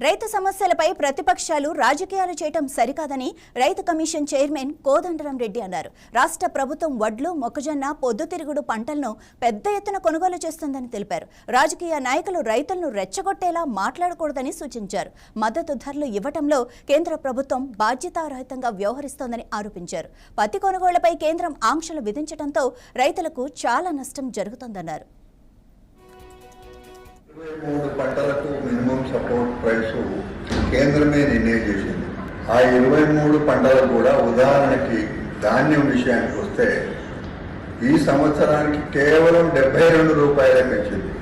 రైతు సమస్యలపై ప్రతిపక్షాలు రాజకీయాలు చేయటం సరికాదని రైతు కమిషన్ చైర్మన్ కోదండరాం రెడ్డి అన్నారు. రాష్ట్ర ప్రభుత్వం వడ్లు, మొక్కజొన్న, పొద్దుతిరుగుడు పంటలను పెద్ద ఎత్తున కొనుగోలు చేస్తుందని తెలిపారు. రాజకీయ నాయకులు రైతులను రెచ్చగొట్టేలా మాట్లాడకూడదని సూచించారు. మద్దతు ధరలు ఇవ్వటంలో కేంద్ర ప్రభుత్వం బాధ్యతారహితంగా వ్యవహరిస్తోందని ఆరోపించారు. పత్తి కొనుగోళ్లపై కేంద్రం ఆంక్షలు విధించడంతో రైతులకు చాలా నష్టం జరుగుతోందన్నారు. 23 పంటలకు మినిమం సపోర్ట్ ప్రైస్ కేంద్రమే నిర్ణయం చేసింది. ఆ 23 పంటలకు కూడా ఉదాహరణకి ధాన్యం విషయానికి వస్తే ఈ సంవత్సరానికి కేవలం 72 రూపాయలే పెంచింది.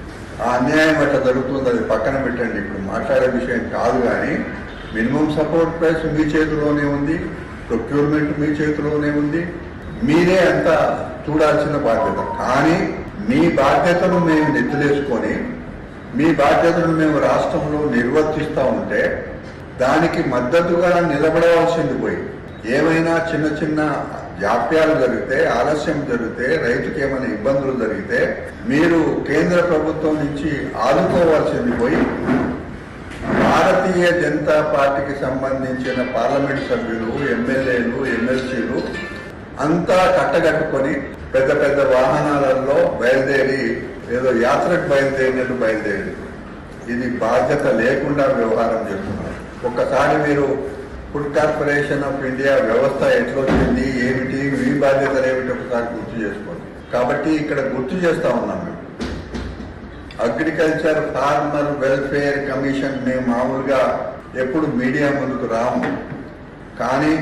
ఆ అన్యాయం అట్లా జరుగుతుంది, అది పక్కన పెట్టండి, ఇప్పుడు మాట్లాడే విషయం కాదు. కానీ మినిమం సపోర్ట్ ప్రైస్ మీ చేతిలోనే ఉంది, ప్రొక్యూర్మెంట్ మీ చేతిలోనే ఉంది, మీరే అంతా చూడాల్సిన బాధ్యత. కానీ మీ బాధ్యతను మేము నెత్తిలేసుకొని మీ బాధ్యతను మేము రాష్ట్రంలో నిర్వర్తిస్తూ ఉంటే దానికి మద్దతుగా నిలబడవలసింది పోయి ఏమైనా చిన్న చిన్న జాప్యాలు జరిగితే, ఆలస్యం జరిగితే, రైతుకి ఏమైనా ఇబ్బందులు జరిగితే మీరు కేంద్ర ప్రభుత్వం నుంచి ఆదుకోవాల్సింది పోయి భారతీయ జనతా పార్టీకి సంబంధించిన పార్లమెంట్ సభ్యులు, ఎమ్మెల్యేలు, ఎమ్మెల్సీలు అంతా కట్టగట్టుకొని పెద్ద పెద్ద వాహనాలలో బయలుదేరి ఏదో యాత్రకు బయలుదేరినట్టు బయలుదేరి ఇది బాధ్యత లేకుండా వ్యవహారం చేస్తున్నారు. ఒక్కసారి మీరు ఫుడ్ కార్పొరేషన్ ఆఫ్ ఇండియా వ్యవస్థ ఎట్లొచ్చింది, ఏమిటి, మీ బాధ్యతలు ఏమిటి ఒకసారి గుర్తు చేసుకోండి. కాబట్టి ఇక్కడ గుర్తు చేస్తా ఉన్నాం. మేము అగ్రికల్చర్ ఫార్మర్ వెల్ఫేర్ కమిషన్ మేము మామూలుగా ఎప్పుడు మీడియా ముందుకు రాము. కానీ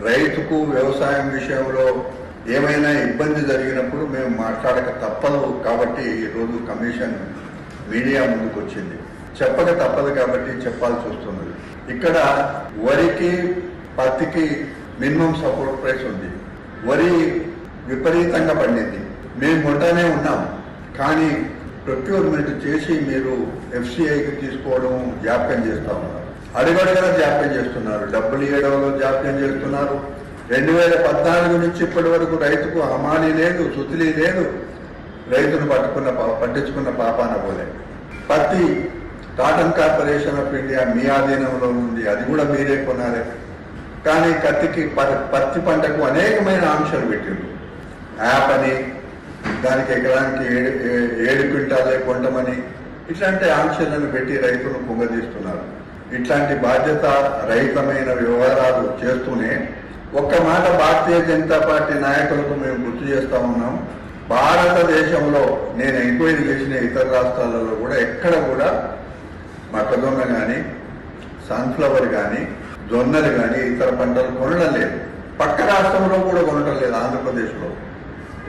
రైతుకు వ్యవసాయం విషయంలో ఏమైనా ఇబ్బంది జరిగినప్పుడు మేము మాట్లాడక తప్పదు. కాబట్టి ఈరోజు కమిషన్ మీడియా ముందుకు వచ్చింది. చెప్పక తప్పదు కాబట్టి చెప్పాల్సి వస్తున్నది. ఇక్కడ వరికి, పత్తికి మినిమం సపోర్ట్ ప్రైస్ ఉంది. వరి విపరీతంగా పండింది, మేము కొంటానే ఉన్నాం. కానీ ప్రొక్యూర్మెంట్ చేసి మీరు ఎఫ్సిఐకి తీసుకోవడం జాప్యం చేస్తూ ఉన్నారు. అడుగడుగున జాప్యం చేస్తున్నారు, డబ్బులు ఇవ్వడంలో జాప్యం చేస్తున్నారు. 2014 నుంచి ఇప్పటి వరకు రైతుకు హమాలి లేదు, సుతిలి లేదు, రైతును పట్టించుకున్న పాపాన పోలే. పత్తి కాటన్ కార్పొరేషన్ ఆఫ్ ఇండియా మీ ఆధీనంలో ఉంది, అది కూడా మీరే కొనాలి. కానీ పత్తి పంటకు అనేకమైన ఆంక్షలు పెట్టిండు. యాప్ అని, దానికి ఎకరానికి 7 క్వింటాలే కొంటమని, ఇట్లాంటి ఆంక్షలను పెట్టి రైతులను పొంగదీస్తున్నారు. ఇట్లాంటి బాధ్యత రహితమైన వ్యవహారాలు చేస్తూనే ఒక్క మాట భారతీయ జనతా పార్టీ నాయకులకు మేము గుర్తు చేస్తా ఉన్నాం. భారతదేశంలో నేను ఎంక్వైరీ చేసిన ఇతర రాష్ట్రాలలో కూడా ఎక్కడ కూడా మొక్కజొన్న కానీ, సన్ఫ్లవర్ కానీ, జొన్నలు కానీ ఇతర పంటలు కొనడం లేదు. పక్క రాష్ట్రంలో కూడా కొనడం లేదు. ఆంధ్రప్రదేశ్లో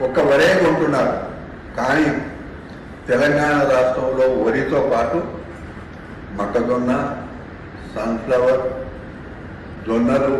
ఒక్క వరే కొంటున్నారు. కానీ తెలంగాణ రాష్ట్రంలో వరితో పాటు మొక్కజొన్న, సన్ఫ్లవర్, జొన్నలు